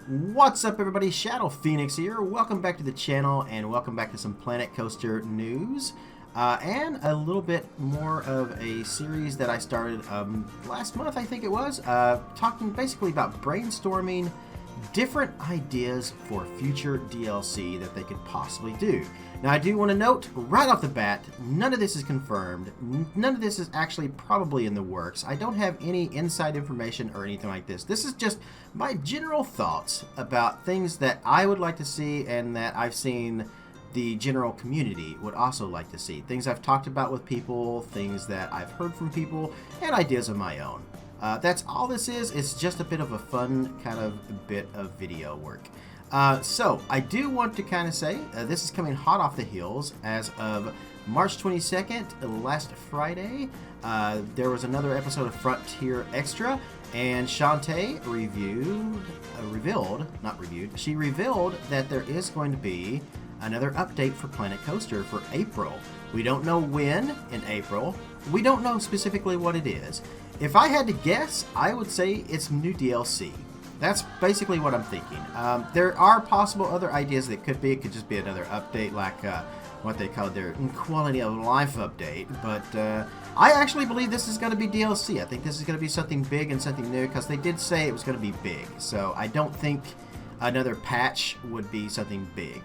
What's up, everybody? Shadow Phoenix here. Welcome back to the channel, and welcome back to some Planet Coaster news. And a little bit more of a series that I started last month, I think it was, talking basically about brainstorming different ideas for future DLC that they could possibly do. Now, I do want to note right off the bat, none of this is confirmed. None of this is actually probably in the works. I don't have any inside information or anything like this. This is just my general thoughts about things that I would like to see and that I've seen the general community would also like to see. Things I've talked about with people, things that I've heard from people, and ideas of my own. That's all this is. It's just a bit of a fun kind of bit of video work. So I do want to kind of say this is coming hot off the heels as of March 22nd, last Friday. There was another episode of Frontier Extra, and Shantae she revealed that there is going to be another update for Planet Coaster for April. We don't know when in April. We don't know specifically what it is. If I had to guess, I would say it's new DLC. That's basically what I'm thinking. There are possible other ideas that could be. It could just be another update like what they call their quality of life update. But I actually believe this is going to be DLC. I think this is going to be something big and something new because they did say it was going to be big. So I don't think another patch would be something big.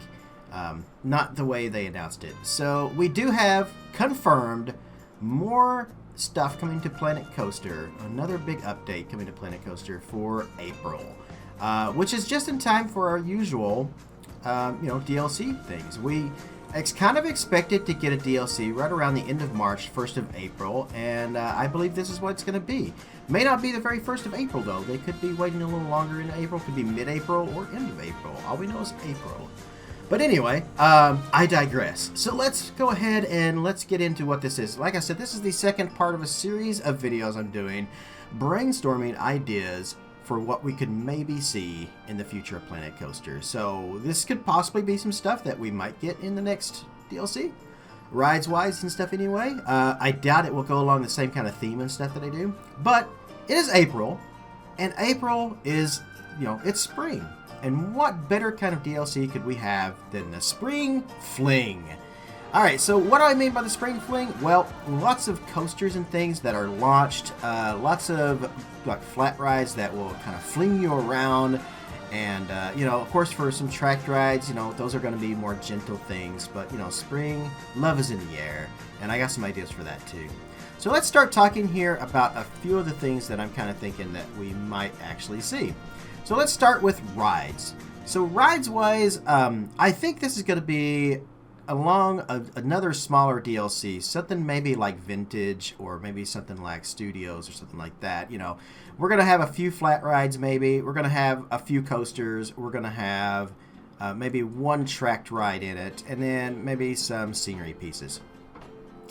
Not the way they announced it. So we do have confirmed more stuff coming to Planet Coaster. Another big update coming to Planet Coaster for April, which is just in time for our usual, DLC things. We kind of expected to get a DLC right around the end of March, 1st of April, and I believe this is what it's going to be. May not be the very 1st of April, though. They could be waiting a little longer in April. Could be mid-April or end of April. All we know is April. But anyway, I digress. So let's go ahead and let's get into what this is. Like I said, this is the second part of a series of videos I'm doing, brainstorming ideas for what we could maybe see in the future of Planet Coaster. So this could possibly be some stuff that we might get in the next DLC, rides-wise and stuff anyway. I doubt it will go along the same kind of theme and stuff that I do. But it is April, and April is, it's spring. And what better kind of DLC could we have than the Spring Fling? Alright, so what do I mean by the Spring Fling? Well, lots of coasters and things that are launched, lots of like flat rides that will kind of fling you around, and of course for some tracked rides, those are going to be more gentle things, but spring, love is in the air, and I got some ideas for that too. So let's start talking here about a few of the things that I'm kind of thinking that we might actually see. So let's start with rides. So rides-wise, I think this is going to be along another smaller DLC, something maybe like Vintage or maybe something like Studios or something like that. We're going to have a few flat rides maybe. We're going to have a few coasters. We're going to have maybe one tracked ride in it, and then maybe some scenery pieces.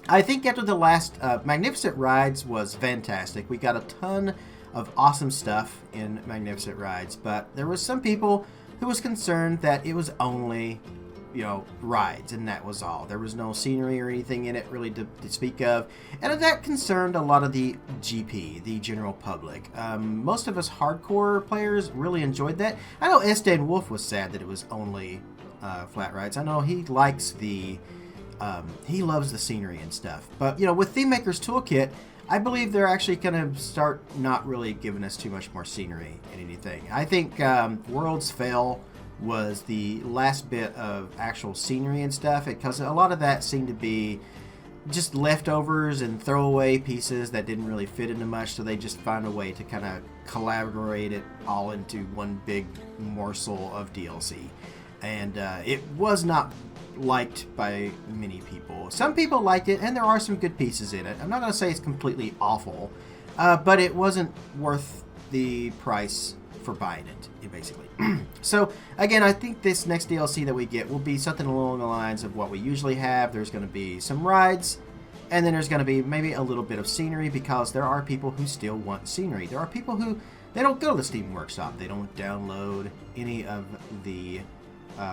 I think after the last Magnificent Rides was fantastic. We got a ton of awesome stuff in Magnificent Rides, but there was some people who was concerned that it was only, rides, and that was all. There was no scenery or anything in it really to speak of, and that concerned a lot of the GP, the general public. Most of us hardcore players really enjoyed that. I know Estan Wolf was sad that it was only flat rides. I know he likes he loves the scenery and stuff, but with Theme Maker's Toolkit, I believe they're actually going to start not really giving us too much more scenery and anything. I think World's Fail was the last bit of actual scenery and stuff, because a lot of that seemed to be just leftovers and throwaway pieces that didn't really fit into much, so they just found a way to kind of collaborate it all into one big morsel of DLC. And it was not liked by many people. Some people liked it, and there are some good pieces in it. I'm not going to say it's completely awful, but it wasn't worth the price for buying it, basically. So, again, I think this next DLC that we get will be something along the lines of what we usually have. There's going to be some rides, and then there's going to be maybe a little bit of scenery, because there are people who still want scenery. There are people who, they don't go to the Steam Workshop. They don't download any of the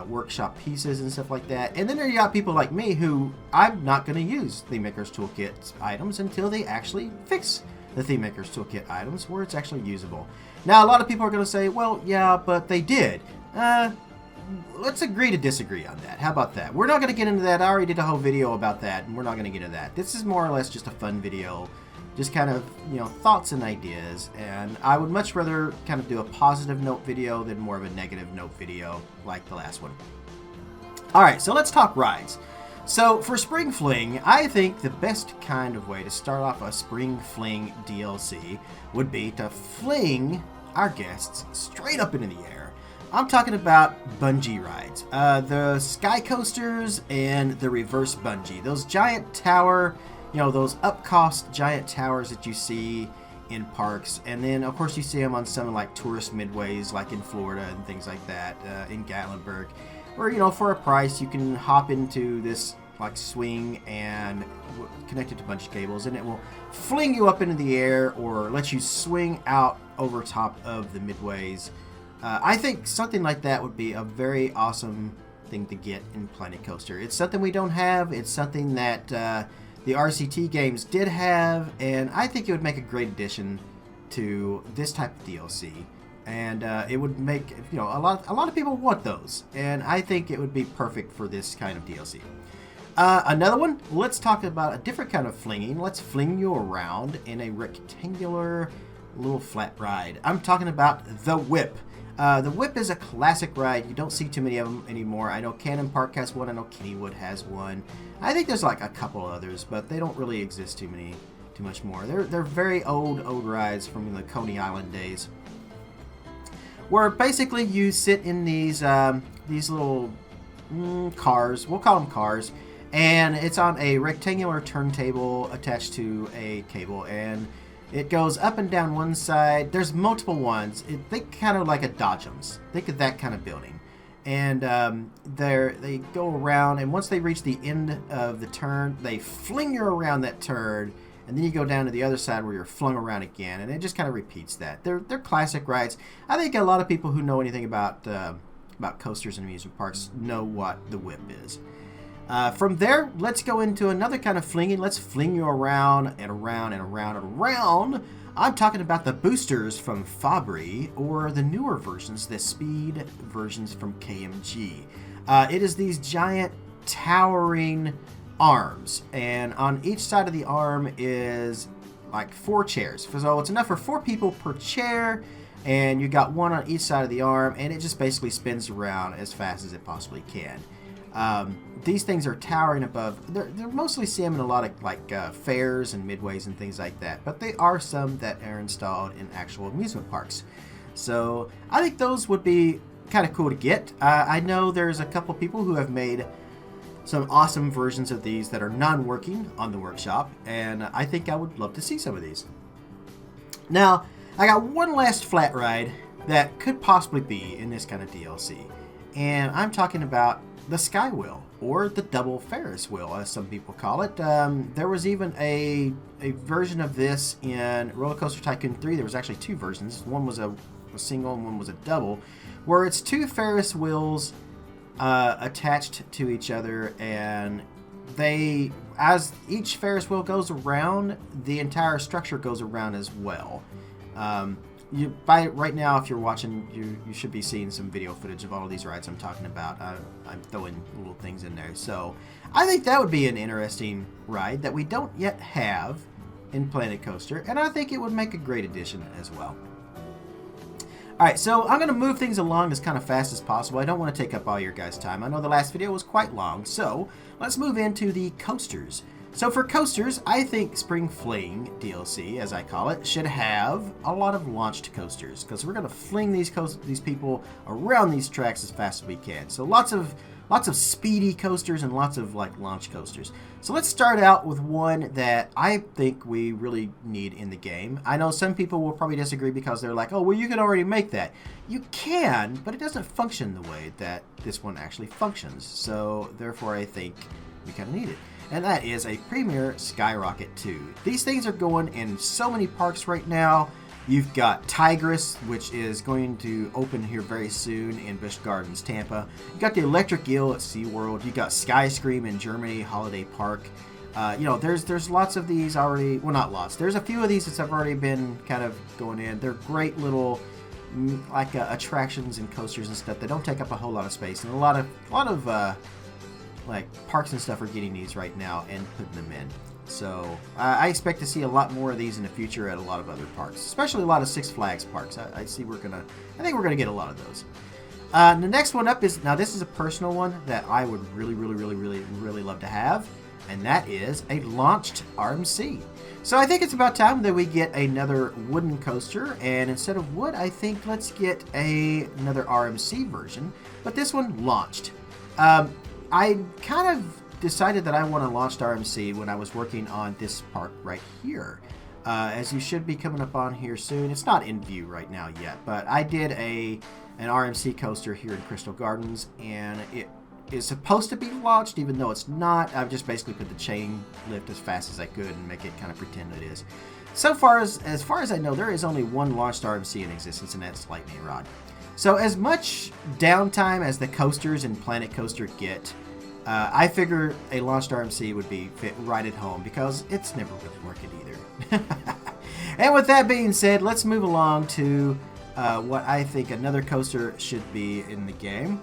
workshop pieces and stuff like that. And then there you got people like me who I'm not going to use the Maker's Toolkit items until they actually fix the Theme Maker's Toolkit items where it's actually usable. Now, a lot of people are going to say, well, yeah, but they did. Let's agree to disagree on that. How about that? We're not going to get into that. I already did a whole video about that, and we're not going to get into that. This is more or less just a fun video, just kind of, you know, thoughts and ideas. And I would much rather kind of do a positive note video than more of a negative note video like the last one. All right, so let's talk rides. So for Spring Fling, I think the best kind of way to start off a Spring Fling DLC would be to fling our guests straight up into the air. I'm talking about bungee rides. The sky coasters and the reverse bungee. Those giant tower, you know, those up-cost giant towers that you see in parks. And then, of course, you see them on some like tourist midways like in Florida and things like that, in Gatlinburg. Where, you know, for a price, you can hop into this like swing and connect it to a bunch of cables, and it will fling you up into the air or let you swing out over top of the midways. I think something like that would be a very awesome thing to get in Planet Coaster. It's something we don't have. It's something that the RCT games did have, and I think it would make a great addition to this type of DLC. And it would make, you know, a lot of people want those, and I think it would be perfect for this kind of DLC. Another one, let's talk about a different kind of flinging. Let's fling you around in a rectangular little flat ride. I'm talking about the Whip. The Whip is a classic ride. You don't see too many of them anymore. I know Cannon Park has one. I know Kennywood has one. I think there's like a couple others, but they don't really exist too much more. They're very old rides from the Coney Island days, where basically you sit in these little cars. We'll call them cars. And it's on a rectangular turntable attached to a cable. And it goes up and down one side. There's multiple ones. Think kind of like a Dodgems. Think of that kind of building. And they go around. And once they reach the end of the turn, they fling you around that turn. And then you go down to the other side where you're flung around again, and it just kind of repeats that. They're classic rides. I think a lot of people who know anything about coasters and amusement parks know what the Whip is. From there, let's go into another kind of flinging. Let's fling you around and around and around and around. I'm talking about the boosters from Fabry, or the newer versions, the speed versions from KMG. It is these giant towering arms, and on each side of the arm is like 4 chairs. So it's enough for 4 people per chair, and you got one on each side of the arm, and it just basically spins around as fast as it possibly can. These things are towering above. They're mostly see them in a lot of like fairs and midways and things like that, but they are some that are installed in actual amusement parks. So I think those would be kind of cool to get. I know there's a couple people who have made some awesome versions of these that are non-working on the workshop, and I think I would love to see some of these. Now, I got one last flat ride that could possibly be in this kind of DLC, and I'm talking about the Sky Wheel, or the double Ferris wheel, as some people call it. There was even a version of this in Roller Coaster Tycoon 3. There was actually 2 versions. One was a single and one was a double, where it's 2 Ferris wheels attached to each other, and as each Ferris wheel goes around, the entire structure goes around as well. Right now, if you're watching, you should be seeing some video footage of all of these rides I'm talking about. I'm throwing little things in there. So I think that would be an interesting ride that we don't yet have in Planet Coaster, and I think it would make a great addition as well. Alright, so I'm going to move things along as kind of fast as possible. I don't want to take up all your guys' time. I know the last video was quite long, so let's move into the coasters. So for coasters, I think Spring Fling DLC, as I call it, should have a lot of launched coasters, because we're going to fling these people around these tracks as fast as we can. So lots of speedy coasters and lots of like launch coasters. So let's start out with one that I think we really need in the game. I know some people will probably disagree because they're like, oh, well, you can already make that. You can, but it doesn't function the way that this one actually functions. So therefore, I think we kind of need it. And that is a Premier Skyrocket 2. These things are going in so many parks right now. You've got Tigress, which is going to open here very soon in Busch Gardens, Tampa. You've got the Electric Eel at SeaWorld. You've got Skyscream in Germany, Holiday Park. You know, there's lots of these already. Well, not lots. There's a few of these that have already been kind of going in. They're great little like attractions and coasters and stuff. They don't take up a whole lot of space, and a lot of like parks and stuff are getting these right now and putting them in. So I expect to see a lot more of these in the future at a lot of other parks, especially a lot of Six Flags parks. I think we're gonna get a lot of those. The next one up is, now this is a personal one that I would really love to have, and that is a launched RMC. So I think it's about time that we get another wooden coaster, and instead of wood, I think let's get another RMC version, but this one launched. I kind of decided that I want a launched RMC when I was working on this park right here. As you should be coming up on here soon. It's not in view right now yet, but I did an RMC coaster here in Crystal Gardens, and it is supposed to be launched, even though it's not. I've just basically put the chain lift as fast as I could and make it kind of pretend it is. So far as I know, there is only one launched RMC in existence, and that's Lightning Rod. So as much downtime as the coasters in Planet Coaster get, I figure a launched RMC would be fit right at home, because it's never really working either. And with that being said, let's move along to what I think another coaster should be in the game.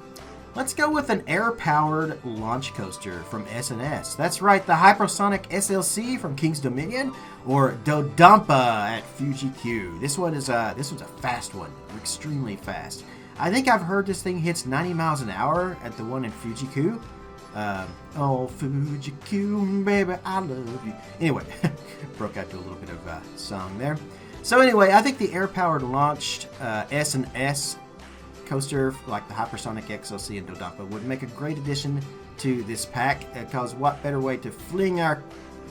Let's go with an air-powered launch coaster from S&S. That's right, the Hypersonic SLC from King's Dominion, or Dodonpa at Fuji Q. This one's a fast one, extremely fast. I think I've heard this thing hits 90 miles an hour at the one in Fuji Q. Oh, Fuji Q, baby, I love you. Anyway, broke out to a little bit of a song there. So anyway, I think the air-powered launched S&S coaster like the Hypersonic SLC and Dodonpa would make a great addition to this pack, because what better way to fling our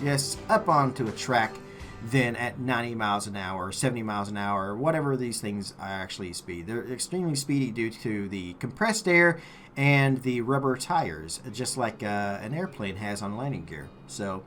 guests up onto a track than at 90 miles an hour, 70 miles an hour, whatever these things are actually speed. They're extremely speedy due to the compressed air and the rubber tires, just like an airplane has on landing gear. So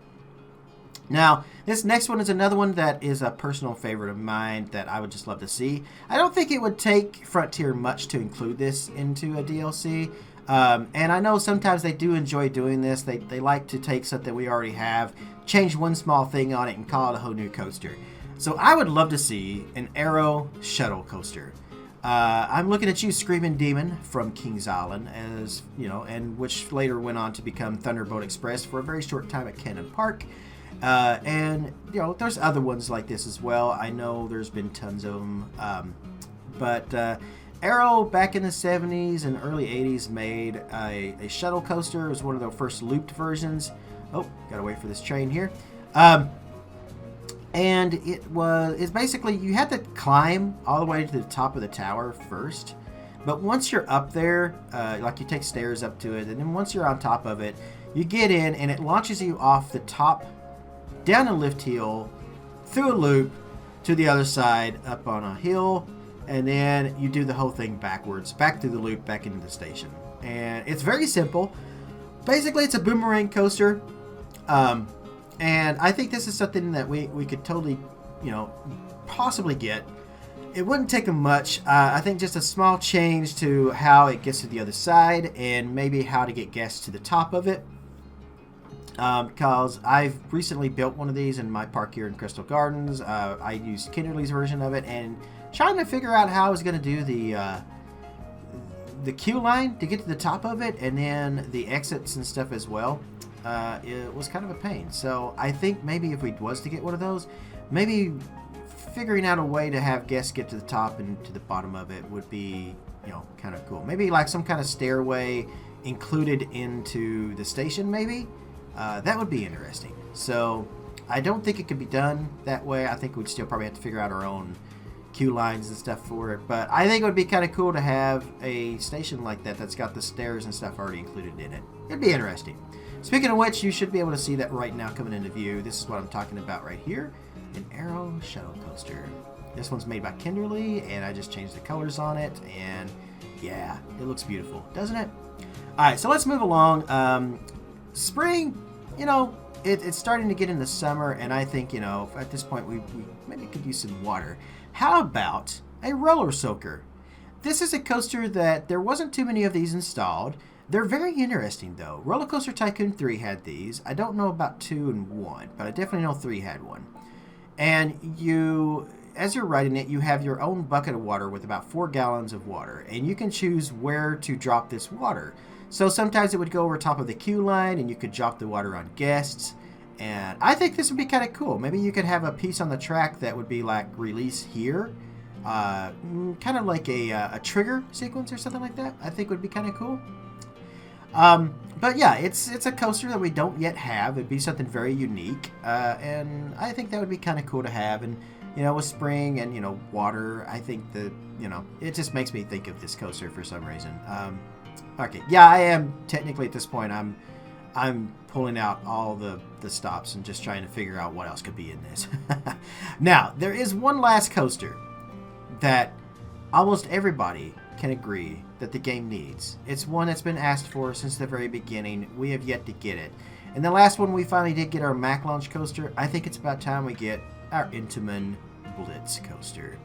now, this next one is another one that is a personal favorite of mine that I would just love to see. I don't think it would take Frontier much to include this into a DLC. And I know sometimes they do enjoy doing this. They like to take something we already have, change one small thing on it, and call it a whole new coaster. So I would love to see an Aero Shuttle coaster. I'm looking at you, Screaming Demon from Kings Island, as you know, and which later went on to become Thunderbolt Express for a very short time at Cannon Park. And you know, there's other ones like this as well. I know there's been tons of them, but Aero back in the 70s and early 80s made a shuttle coaster. It was one of their first looped versions. Oh, gotta wait for this train here. And it's basically, you had to climb all the way to the top of the tower first. But once you're up there, like you take stairs up to it, and then once you're on top of it, you get in and it launches you off the top, down a lift hill, through a loop, to the other side, up on a hill, and then you do the whole thing backwards, back through the loop, back into the station. And it's very simple. Basically, it's a boomerang coaster. And I think this is something that we could totally, you know, possibly get. It wouldn't take them much. I think just a small change to how it gets to the other side, and maybe how to get guests to the top of it. Because I've recently built one of these in my park here in Crystal Gardens. I used Kinderly's version of it, and trying to figure out how I was going to do the queue line to get to the top of it, and then the exits and stuff as well. It was kind of a pain. So I think maybe if we was to get one of those, maybe figuring out a way to have guests get to the top and to the bottom of it would be, you know, kind of cool. Maybe like some kind of stairway included into the station, maybe. That would be interesting. So I don't think it could be done that way. I think we'd still probably have to figure out our own queue lines and stuff for it. But I think it would be kind of cool to have a station like that that's got the stairs and stuff already included in it. It'd be interesting. Speaking of which, you should be able to see that right now coming into view. This is what I'm talking about right here. An Aero Shuttle coaster. This one's made by Kinderly, and I just changed the colors on it. And yeah, it looks beautiful, doesn't it? Alright, so let's move along. Spring, you know, it's starting to get into summer, and I think, you know, at this point we maybe could use some water. How about a roller soaker? This is a coaster that there wasn't too many of these installed. They're very interesting, though. Roller Coaster Tycoon 3 had these. I don't know about 2 and 1, but I definitely know 3 had one. And you, as you're riding it, you have your own bucket of water with about 4 gallons of water. And you can choose where to drop this water. So sometimes it would go over top of the queue line, and you could drop the water on guests. And I think this would be kind of cool. Maybe you could have a piece on the track that would be like release here. Kind of like a trigger sequence or something like that. I think would be kind of cool. But yeah, it's a coaster that we don't yet have. It'd be something very unique. And I think that would be kind of cool to have. And, you know, with spring and, you know, water, I think that, you know, it just makes me think of this coaster for some reason. Okay, yeah, I am technically at this point, I'm pulling out all the stops and just trying to figure out what else could be in this. Now, there is one last coaster that almost everybody can agree that the game needs. It's one that's been asked for since the very beginning. We have yet to get it. And the last one we finally did get our Mac launch coaster. I think it's about time we get our Intamin Blitz coaster.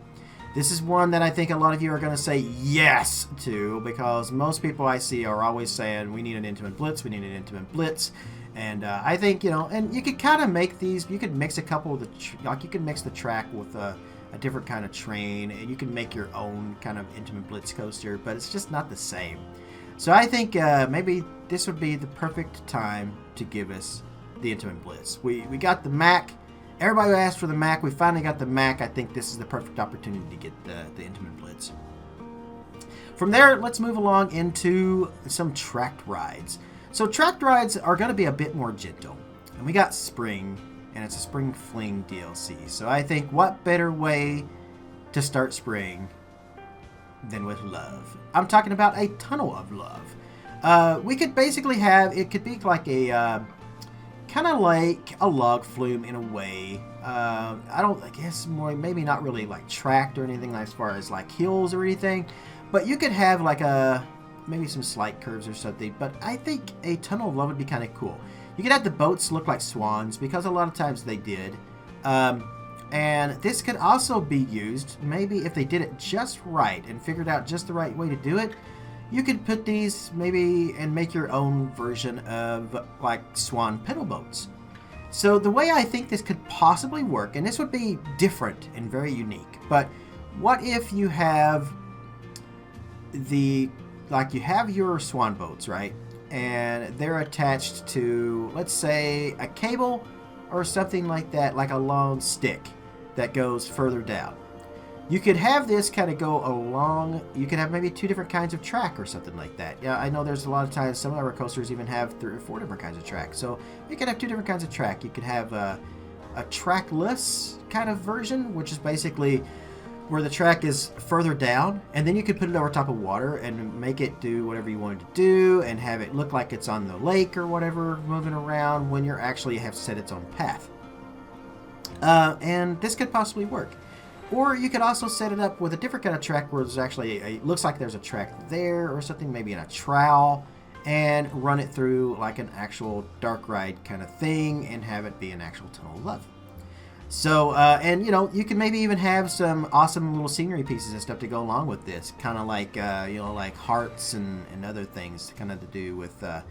This is one that I think a lot of you are going to say yes to, because most people I see are always saying, we need an Intamin Blitz, we need an Intamin Blitz. And I think, you know, and you could kind of make these, you could mix a couple of the, like you could mix the track with a different kind of train, and you can make your own kind of Intamin Blitz coaster, but it's just not the same. So I think maybe this would be the perfect time to give us the Intamin Blitz. We got the Mac. Everybody asked for the Mac. We finally got the Mac. I think this is the perfect opportunity to get the Intamin Blitz. From there, let's move along into some tracked rides. So tracked rides are going to be a bit more gentle. And we got Spring, and it's a Spring Fling DLC. So I think what better way to start spring than with love. I'm talking about a tunnel of love. We could basically have, it could be like a... kind of like a log flume in a way. I guess more, maybe not really like tracked or anything as far as like hills or anything, but you could have like maybe some slight curves or something. But I think a tunnel of love would be kind of cool. You could have the boats look like swans, because a lot of times they did. And this could also be used, maybe if they did it just right and figured out just the right way to do it, you could put these maybe and make your own version of like swan pedal boats. So the way I think this could possibly work, and this would be different and very unique, but what if you have you have your swan boats, right? And they're attached to, let's say, a cable or something like that, like a long stick that goes further down. You could have this kind of go along, you could have maybe 2 different kinds of track or something like that. Yeah, I know there's a lot of times some of our coasters even have 3 or 4 different kinds of track. So you could have 2 different kinds of track. You could have a trackless kind of version, which is basically where the track is further down, and then you could put it over top of water and make it do whatever you wanted to do and have it look like it's on the lake or whatever, moving around when you're actually have set its own path. And this could possibly work. Or you could also set it up with a different kind of track where there's actually looks like there's a track there or something, maybe in a trowel, and run it through like an actual dark ride kind of thing and have it be an actual tunnel of love. So, and you know, you can maybe even have some awesome little scenery pieces and stuff to go along with this, kind of like, you know, like hearts and other things kind of to do with that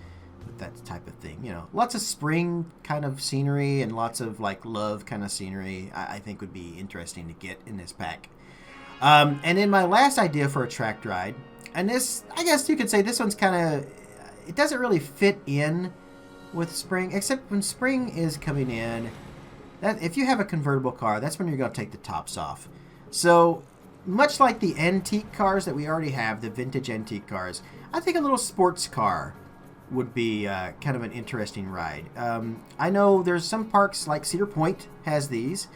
type of thing. You know, lots of spring kind of scenery and lots of like love kind of scenery I think would be interesting to get in this pack. And then my last idea for a tracked ride, and this, I guess you could say this one's kind of, it doesn't really fit in with spring, except when spring is coming in, that if you have a convertible car, that's when you're going to take the tops off. So much like the antique cars that we already have, the vintage antique cars, I think a little sports car would be kind of an interesting ride. I know there's some parks like Cedar Point has these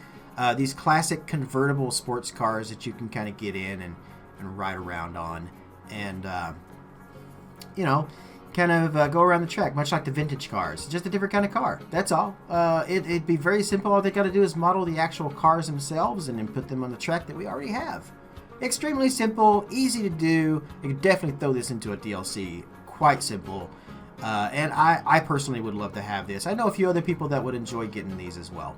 classic convertible sports cars that you can kind of get in and ride around on, and you know, kind of go around the track, much like the vintage cars, just a different kind of car. That's all. It'd be very simple. All they got to do is model the actual cars themselves and then put them on the track that we already have. Extremely simple, easy to do. You can definitely throw this into a DLC. Quite simple. And I personally would love to have this. I know a few other people that would enjoy getting these as well.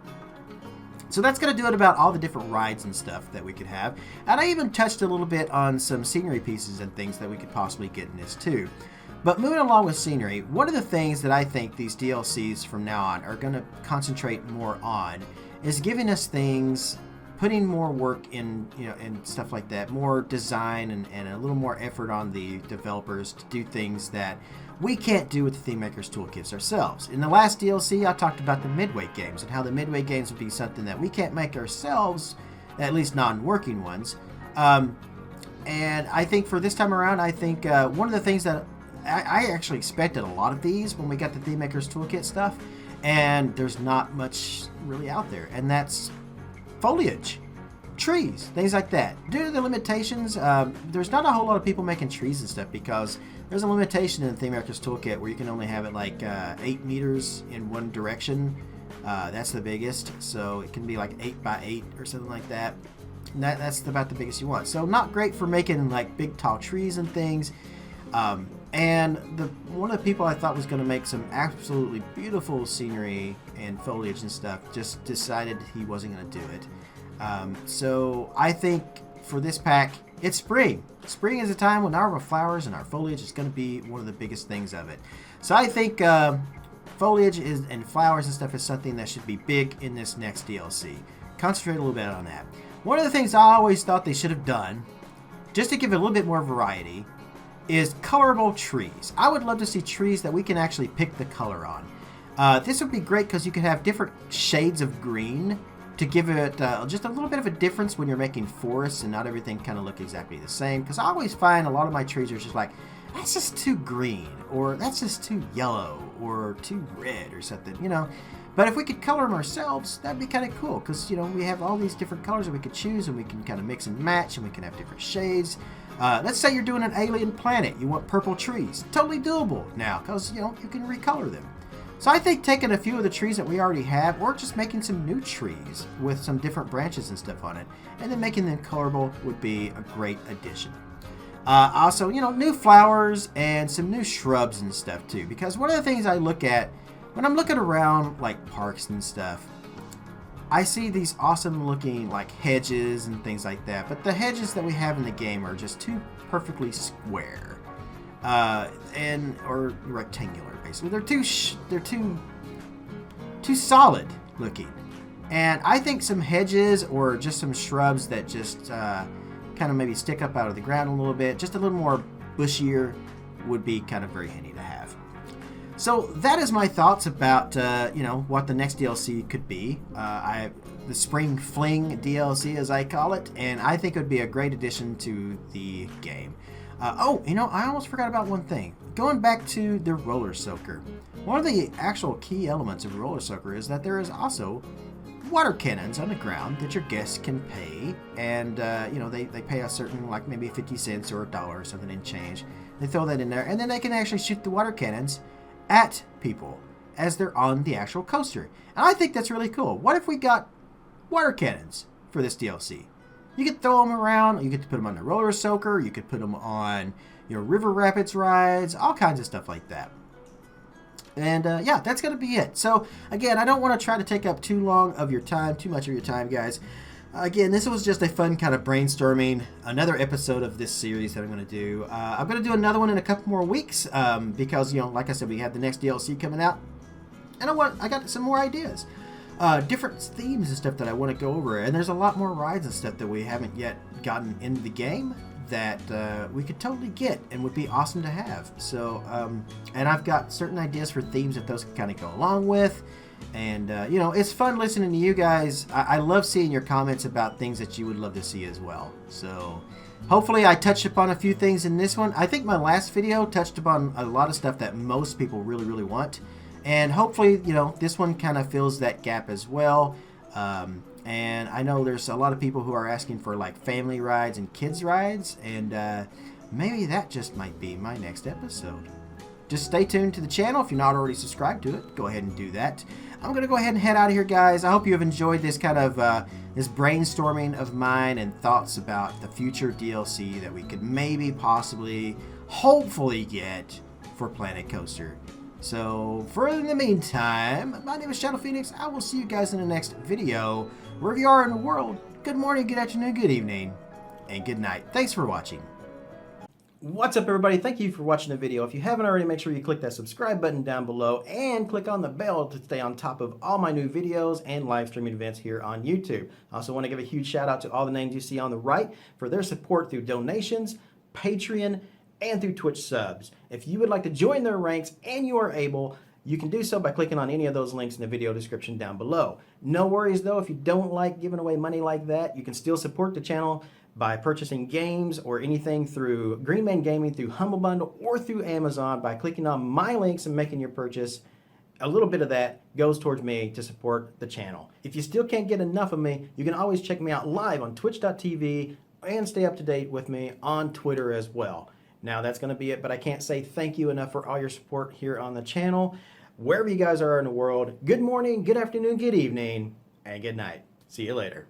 So that's going to do it about all the different rides and stuff that we could have. And I even touched a little bit on some scenery pieces and things that we could possibly get in this too. But moving along with scenery, one of the things that I think these DLCs from now on are going to concentrate more on is giving us things, putting more work in, and stuff like that, more design and a little more effort on the developers to do things that we can't do with the Theme Makers Toolkits ourselves. In the last DLC, I talked about the Midway games and how the Midway games would be something that we can't make ourselves, at least non-working ones. And I think for this time around, I think one of the things that I actually expected a lot of these when we got the Theme Makers Toolkit stuff, and there's not much really out there, and that's foliage, trees, things like that. Due to the limitations, there's not a whole lot of people making trees and stuff because there's a limitation in the Theme Makers Toolkit where you can only have it like 8 meters in one direction. That's the biggest, so it can be like 8 by 8 or something like that. And that's about the biggest you want. So not great for making like big tall trees and things. And one of the people I thought was going to make some absolutely beautiful scenery and foliage and stuff just decided he wasn't going to do it. So I think for this pack, it's spring. Spring is a time when our flowers and our foliage is going to be one of the biggest things of it. So I think foliage and flowers and stuff is something that should be big in this next DLC. Concentrate a little bit on that. One of the things I always thought they should have done, just to give it a little bit more variety, is colorable trees. I would love to see trees that we can actually pick the color on. This would be great because you could have different shades of green to give it just a little bit of a difference when you're making forests and not everything kind of look exactly the same. Because I always find a lot of my trees are just like, that's just too green, or that's just too yellow, or too red, or something, But if we could color them ourselves, that'd be kind of cool, because, we have all these different colors that we could choose, and we can kind of mix and match, and we can have different shades. Let's say you're doing an alien planet. You want purple trees. Totally doable now, because, you can recolor them. So I think taking a few of the trees that we already have, or just making some new trees with some different branches and stuff on it, and then making them colorable would be a great addition. Also, new flowers and some new shrubs and stuff, too, because one of the things I look at when I'm looking around, like, parks and stuff, I see these awesome looking, like, hedges and things like that. But the hedges that we have in the game are just too perfectly square. Or rectangular, basically. They're too solid looking. And I think some hedges or just some shrubs that just kind of maybe stick up out of the ground a little bit, just a little more bushier, would be kind of very handy to have. So that is my thoughts about, what the next DLC could be. The Spring Fling DLC, as I call it, and I think it would be a great addition to the game. I almost forgot about one thing. Going back to the roller soaker. One of the actual key elements of roller soaker is that there is also water cannons on the ground that your guests can pay, and they pay a certain, like maybe 50 cents or $1 or something in change. They throw that in there, and then they can actually shoot the water cannons at people as they're on the actual coaster. And I think that's really cool. What if we got water cannons for this DLC? You could throw them around. You could put them on the roller soaker. You could put them on river rapids rides, all kinds of stuff like that. And that's going to be it. So again, I don't want to try to take up too much of your time, guys. Again, this was just a fun kind of brainstorming, another episode of this series that I'm going to do. I'm going to do another one in a couple more weeks because, like I said, we have the next DLC coming out. And I got some more ideas. Different themes and stuff that I want to go over. And there's a lot more rides and stuff that we haven't yet gotten into the game that we could totally get and would be awesome to have. So, and I've got certain ideas for themes that those can kind of go along with. And, it's fun listening to you guys. I love seeing your comments about things that you would love to see as well. So, hopefully I touched upon a few things in this one. I think my last video touched upon a lot of stuff that most people really, really want. And hopefully, this one kind of fills that gap as well. And I know there's a lot of people who are asking for, like, family rides and kids rides. And maybe that just might be my next episode. Just stay tuned to the channel. If you're not already subscribed to it, go ahead and do that. I'm going to go ahead and head out of here, guys. I hope you have enjoyed this kind of this brainstorming of mine and thoughts about the future DLC that we could maybe, possibly, hopefully get for Planet Coaster. So, for in the meantime, my name is Shuttle Phoenix. I will see you guys in the next video. Wherever you are in the world, good morning, good afternoon, good evening, and good night. Thanks for watching. What's up, everybody? Thank you for watching the video. If you haven't already, make sure you click that subscribe button down below and click on the bell to stay on top of all my new videos and live streaming events here on YouTube. I also want to give a huge shout out to all the names you see on the right for their support through donations, Patreon, and through Twitch subs. If you would like to join their ranks and you are able, you can do so by clicking on any of those links in the video description down below. No worries though, if you don't like giving away money like that, you can still support the channel by purchasing games or anything through Greenman Gaming, through Humble Bundle, or through Amazon by clicking on my links and making your purchase. A little bit of that goes towards me to support the channel. If you still can't get enough of me, you can always check me out live on twitch.tv and stay up to date with me on Twitter as well. Now that's going to be it, but I can't say thank you enough for all your support here on the channel. Wherever you guys are in the world, good morning, good afternoon, good evening, and good night. See you later.